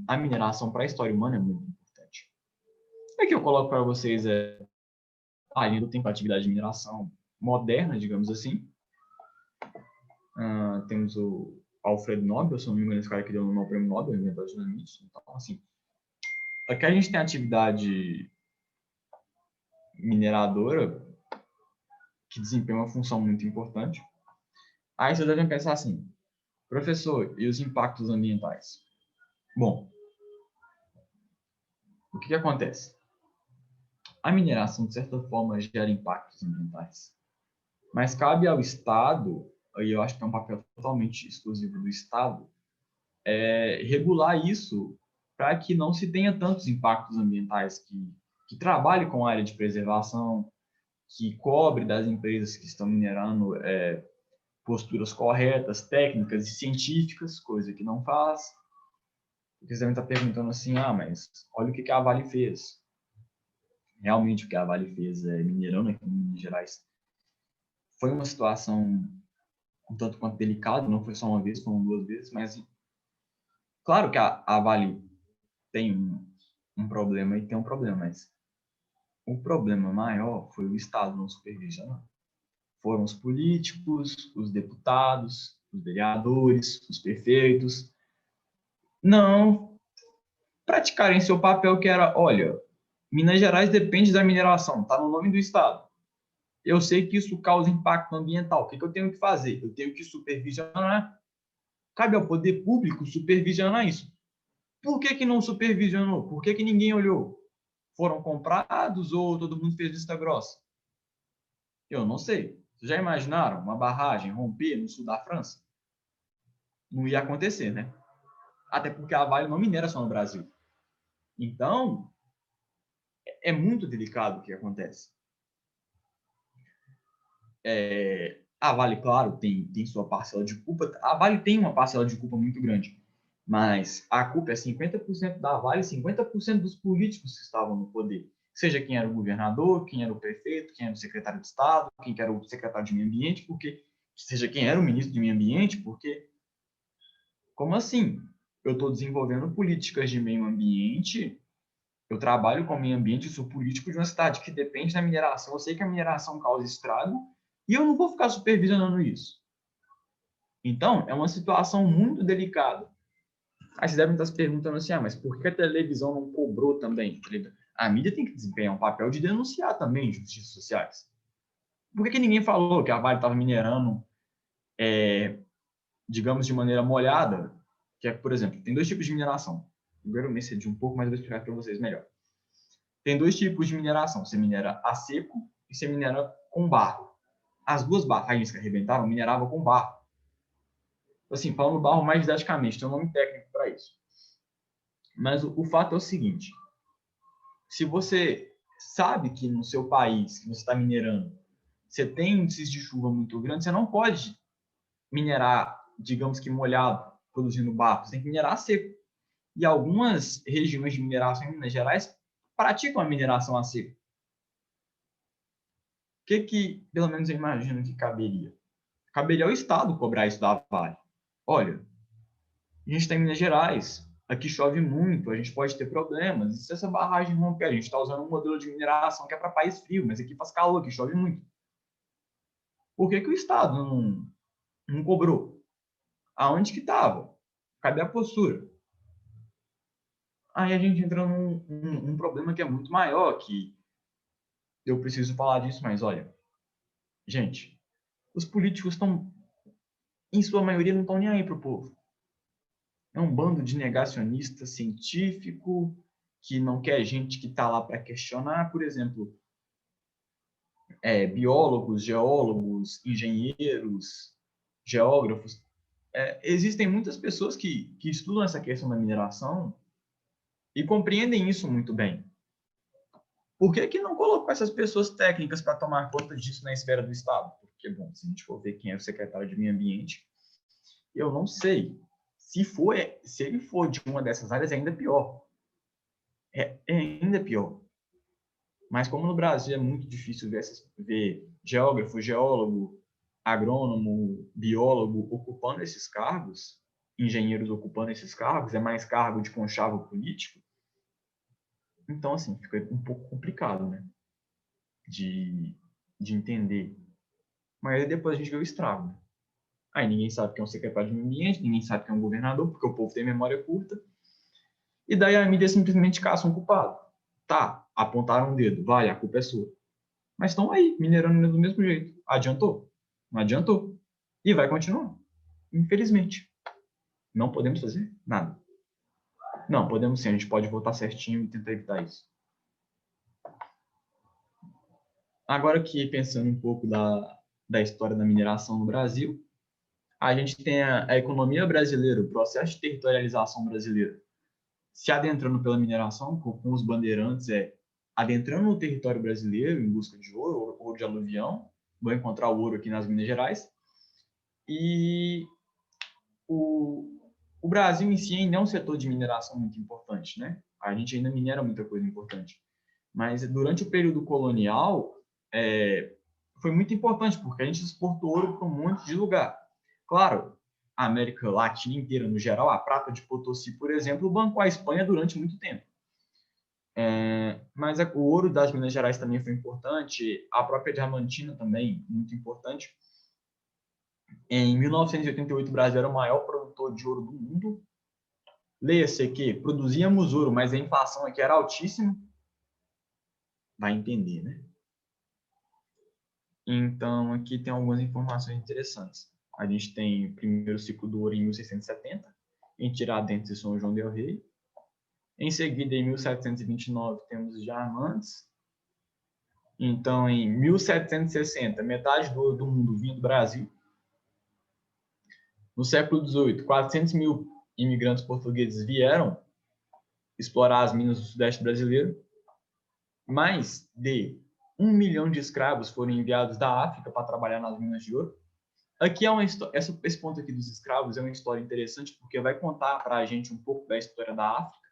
a mineração para a história humana é muito importante. Aqui eu coloco para vocês a linha do tempo, a atividade de mineração moderna, digamos assim. Temos o Alfred Nobel, se não me engano, esse cara que deu o prêmio Nobel, inventor de dinamite. Então, assim, aqui a gente tem a atividade mineradora, que desempenha uma função muito importante. Aí vocês devem pensar assim: professor, e os impactos ambientais? Bom, o que acontece? A mineração, de certa forma, gera impactos ambientais. Mas cabe ao Estado, e eu acho que é um papel totalmente exclusivo do Estado, regular isso para que não se tenha tantos impactos ambientais, que trabalhe com a área de preservação, que cobre das empresas que estão minerando posturas corretas, técnicas e científicas, coisa que não faz. Porque você devem estar perguntando assim, mas olha o que a Vale fez. Realmente o que a Vale fez minerando aqui em Minas Gerais foi uma situação um tanto quanto delicada, não foi só uma vez, foram 2 vezes, mas claro que a Vale tem um problema e tem um problema, mas o problema maior foi o Estado não supervisionar. Foram os políticos, os deputados, os vereadores, os prefeitos, não praticarem seu papel que era, olha, Minas Gerais depende da mineração, está no nome do Estado. Eu sei que isso causa impacto ambiental. O que eu tenho que fazer? Eu tenho que supervisionar. Cabe ao poder público supervisionar isso. Por que não supervisionou? Por que ninguém olhou? Foram comprados ou todo mundo fez vista grossa? Eu não sei. Vocês já imaginaram uma barragem romper no sul da França? Não ia acontecer, né? Até porque a Vale não minera só no Brasil. Então, é muito delicado o que acontece. A Vale, claro, tem sua parcela de culpa. A Vale tem uma parcela de culpa muito grande. Mas a culpa é 50% da Vale e 50% dos políticos que estavam no poder. Seja quem era o governador, quem era o prefeito, quem era o secretário de Estado, quem era o secretário de Meio Ambiente, porque seja quem era o ministro de Meio Ambiente, porque como assim? Eu estou desenvolvendo políticas de meio ambiente, eu trabalho com meio ambiente, eu sou político de uma cidade que depende da mineração, eu sei que a mineração causa estrago, e eu não vou ficar supervisionando isso. Então, é uma situação muito delicada. Aí você deve estar se perguntando assim, mas por que a televisão não cobrou também? A mídia tem que desempenhar um papel de denunciar também injustiças sociais. Por que ninguém falou que a Vale estava minerando, digamos, de maneira molhada? Que é, por exemplo, tem 2 tipos de mineração. Primeiro eu me excedi um pouco, mas eu vou explicar para vocês melhor. Tem 2 tipos de mineração. Você minera a seco e você minera com barro. As 2 barragens que arrebentaram mineravam com barro. Assim, falando barro mais didaticamente, tem um nome técnico para isso. Mas o fato é o seguinte: se você sabe que no seu país que você está minerando, você tem índices de chuva muito grandes, você não pode minerar, digamos que molhado, produzindo barro. Você tem que minerar seco. E algumas regiões de mineração em Minas Gerais praticam a mineração a seco. O que, pelo menos, eu imagino que caberia? Caberia ao Estado cobrar isso da Vale. Olha, a gente está em Minas Gerais, aqui chove muito, a gente pode ter problemas. E se essa barragem romper, a gente está usando um modelo de mineração que é para país frio, mas aqui faz calor, aqui chove muito. Por que o Estado não cobrou? Aonde que estava? Cadê a postura? Aí a gente entra num problema que é muito maior, que eu preciso falar disso, mas olha, gente, os políticos estão, em sua maioria, não estão nem aí para o povo. É um bando de negacionista científico que não quer gente que está lá para questionar, por exemplo, biólogos, geólogos, engenheiros, geógrafos. Existem muitas pessoas que estudam essa questão da mineração e compreendem isso muito bem. Por que não colocou essas pessoas técnicas para tomar conta disso na esfera do Estado? Porque, bom, se a gente for ver quem é o secretário de Meio Ambiente, eu não sei. Se ele for de uma dessas áreas, é ainda pior. É ainda pior. Mas como no Brasil é muito difícil ver geógrafo, geólogo, agrônomo, biólogo ocupando esses cargos, engenheiros ocupando esses cargos, é mais cargo de conchavo político, então, assim, fica um pouco complicado, né? De entender. Mas aí depois a gente vê o estrago. Né? Aí ninguém sabe quem é um secretário de meio ambiente, ninguém sabe quem é um governador, porque o povo tem memória curta. E daí a mídia simplesmente caça um culpado. Tá, apontaram um dedo, vai, a culpa é sua. Mas estão aí, minerando do mesmo jeito. Adiantou? Não adiantou. E vai continuar. Infelizmente. Não podemos fazer nada. Não, podemos sim, a gente pode votar certinho e tentar evitar isso. Agora que pensando um pouco da história da mineração no Brasil, a gente tem a economia brasileira, o processo de territorialização brasileiro, se adentrando pela mineração, com os bandeirantes, adentrando no território brasileiro em busca de ouro, ouro de aluvião, vão encontrar o ouro aqui nas Minas Gerais, e o Brasil em si ainda é um setor de mineração muito importante, né? A gente ainda minera muita coisa importante. Mas durante o período colonial, foi muito importante, porque a gente exportou ouro para um monte de lugar. Claro, a América Latina inteira, no geral, a prata de Potosí, por exemplo, bancou a Espanha durante muito tempo. Mas o ouro das Minas Gerais também foi importante, a própria Diamantina também, muito importante. Em 1988, o Brasil era o maior produtor de ouro do mundo. Leia-se que produzíamos ouro, mas a inflação aqui era altíssima. Vai entender, né? Então, aqui tem algumas informações interessantes. A gente tem o primeiro ciclo do ouro em 1670, em Tiradentes e São João del Rei. Em seguida, em 1729, temos os diamantes. Então, em 1760, metade do ouro do mundo vinha do Brasil. No século XVIII, 400 mil imigrantes portugueses vieram explorar as minas do Sudeste brasileiro. Mais de 1 milhão de escravos foram enviados da África para trabalhar nas minas de ouro. Aqui é uma história, esse ponto aqui dos escravos é uma história interessante, porque vai contar para a gente um pouco da história da África,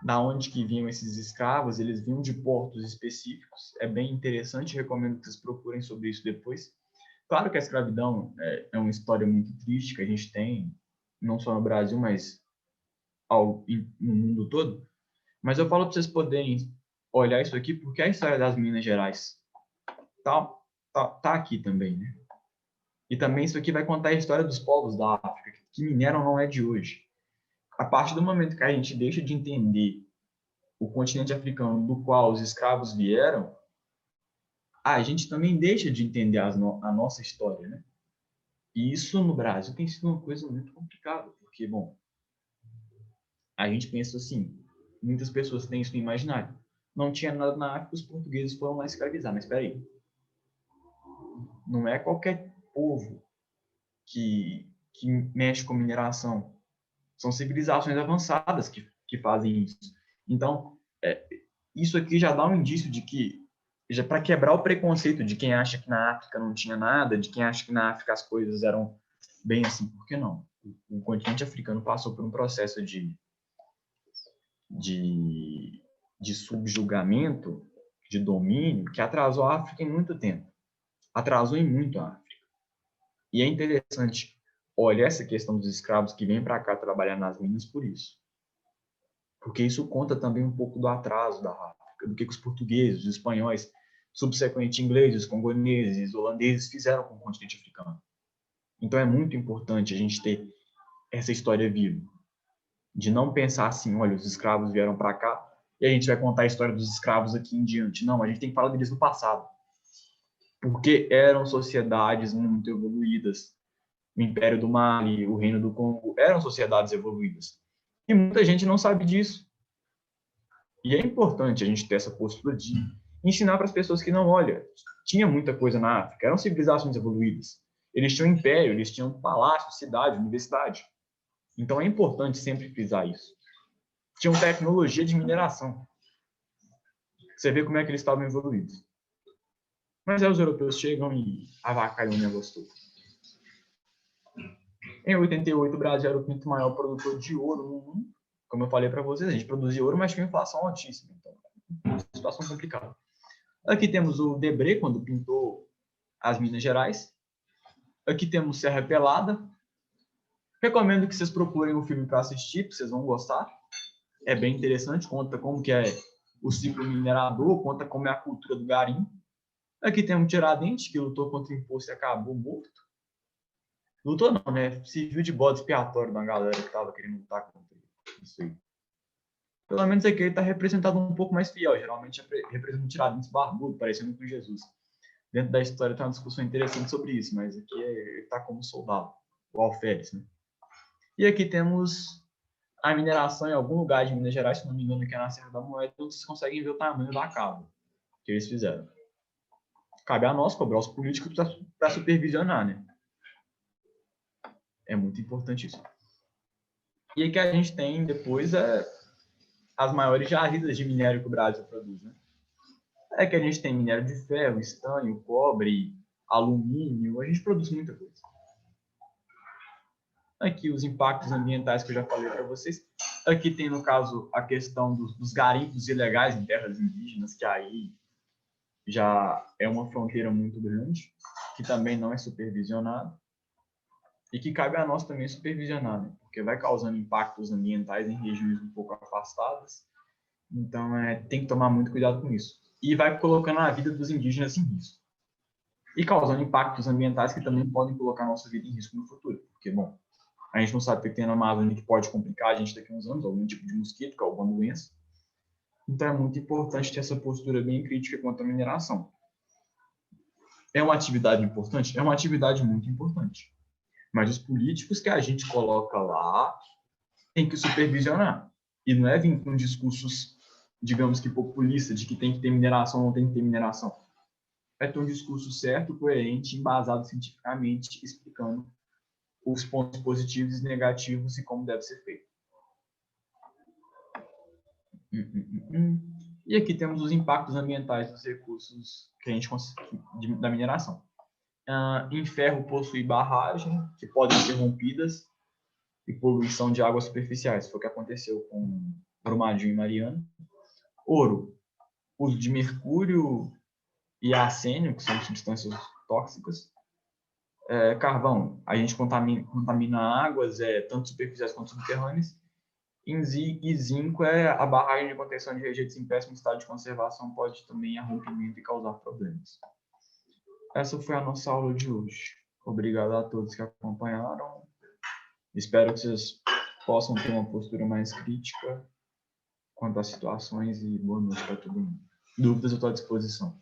da onde que vinham esses escravos. Eles vinham de portos específicos. É bem interessante, recomendo que vocês procurem sobre isso depois. Claro que a escravidão é uma história muito triste que a gente tem, não só no Brasil, mas no mundo todo. Mas eu falo para vocês poderem olhar isso aqui, porque a história das Minas Gerais tá aqui também, né? E também isso aqui vai contar a história dos povos da África, que mineram não é de hoje. A partir do momento que a gente deixa de entender o continente africano do qual os escravos vieram, a gente também deixa de entender a nossa história, né? E isso no Brasil tem sido uma coisa muito complicada, porque, bom, a gente pensa assim, muitas pessoas têm isso no imaginário. Não tinha nada na África, os portugueses foram lá escravizar. Mas espera aí, não é qualquer povo que mexe com mineração. São civilizações avançadas que fazem isso. Então, isso aqui já dá um indício de que, já para quebrar o preconceito de quem acha que na África não tinha nada, de quem acha que na África as coisas eram bem assim, por que não? O continente africano passou por um processo de subjugamento, de domínio, que atrasou a África em muito tempo. Atrasou em muito a África. E é interessante olhar essa questão dos escravos que vêm para cá trabalhar nas minas por isso. Porque isso conta também um pouco do atraso da África, do que os portugueses, os espanhóis, subsequentemente ingleses, congoleses, holandeses fizeram com o continente africano. Então é muito importante a gente ter essa história viva, de não pensar assim, olha, os escravos vieram para cá e a gente vai contar a história dos escravos aqui em diante. Não, a gente tem que falar deles no passado. Porque eram sociedades muito evoluídas. O Império do Mali, o Reino do Congo, eram sociedades evoluídas. E muita gente não sabe disso. E é importante a gente ter essa postura de ensinar para as pessoas que não, olha, tinha muita coisa na África, eram civilizações evoluídas. Eles tinham império, eles tinham palácio, cidade, universidade. Então é importante sempre frisar isso. Tinham tecnologia de mineração. Você vê como é que eles estavam evoluídos. Mas aí os europeus chegam e avacalham o negócio todo. Em 88, o Brasil era o quinto maior produtor de ouro no mundo. Como eu falei para vocês, a gente produzia ouro, mas tinha inflação altíssima. Então, uma situação complicada. Aqui temos o Debré, quando pintou as Minas Gerais. Aqui temos Serra Pelada. Recomendo que vocês procurem o filme para assistir, porque vocês vão gostar. É bem interessante, conta como que é o ciclo minerador, conta como é a cultura do garimpo. Aqui temos Tiradentes, que lutou contra o imposto e acabou morto. Lutou não, né? Serviu de bode expiatório da galera que estava querendo lutar contra isso aí. Pelo menos aqui ele está representado um pouco mais fiel. Geralmente representa um Tiradentes barbudo, parecendo com Jesus. Dentro da história tem uma discussão interessante sobre isso, mas aqui ele está como soldado, o alferes, né? E aqui temos a mineração em algum lugar de Minas Gerais, se não me engano, que é na Serra da Moeda, onde vocês conseguem ver o tamanho da cava que eles fizeram. Cabe a nós cobrar os políticos para supervisionar, né? É muito importante isso. E aí que a gente tem depois as maiores jazidas de minério que o Brasil produz, né? É que a gente tem minério de ferro, estanho, cobre, alumínio, a gente produz muita coisa. Aqui os impactos ambientais que eu já falei para vocês. Aqui tem, no caso, a questão dos garimpos ilegais em terras indígenas, que aí já é uma fronteira muito grande, que também não é supervisionada, e que cabe a nós também supervisionar, né? Porque vai causando impactos ambientais em regiões um pouco afastadas. Então, tem que tomar muito cuidado com isso. E vai colocando a vida dos indígenas em risco. E causando impactos ambientais que também podem colocar a nossa vida em risco no futuro. Porque, bom, a gente não sabe o que tem na Amazônia que pode complicar a gente daqui a uns anos, algum tipo de mosquito, alguma doença. Então, é muito importante ter essa postura bem crítica quanto à mineração. É uma atividade importante? É uma atividade muito importante. Mas os políticos que a gente coloca lá têm que supervisionar. E não é vir com discursos, digamos que populistas, de que tem que ter mineração ou não tem que ter mineração. É ter um discurso certo, coerente, embasado cientificamente, explicando os pontos positivos e negativos e como deve ser feito. E aqui temos os impactos ambientais dos recursos que a gente da mineração. Em ferro possui barragem, que podem ser rompidas, e poluição de águas superficiais. Foi o que aconteceu com Brumadinho e Mariana. Ouro, uso de mercúrio e arsênio, que são substâncias tóxicas. Carvão, a gente contamina águas, tanto superficiais quanto subterrâneas. E zinco a barragem de contenção de rejeitos em péssimo estado de conservação, pode também a rompimento e causar problemas. Essa foi a nossa aula de hoje. Obrigado a todos que acompanharam. Espero que vocês possam ter uma postura mais crítica quanto às situações e boa noite para todo mundo. Dúvidas eu estou à disposição.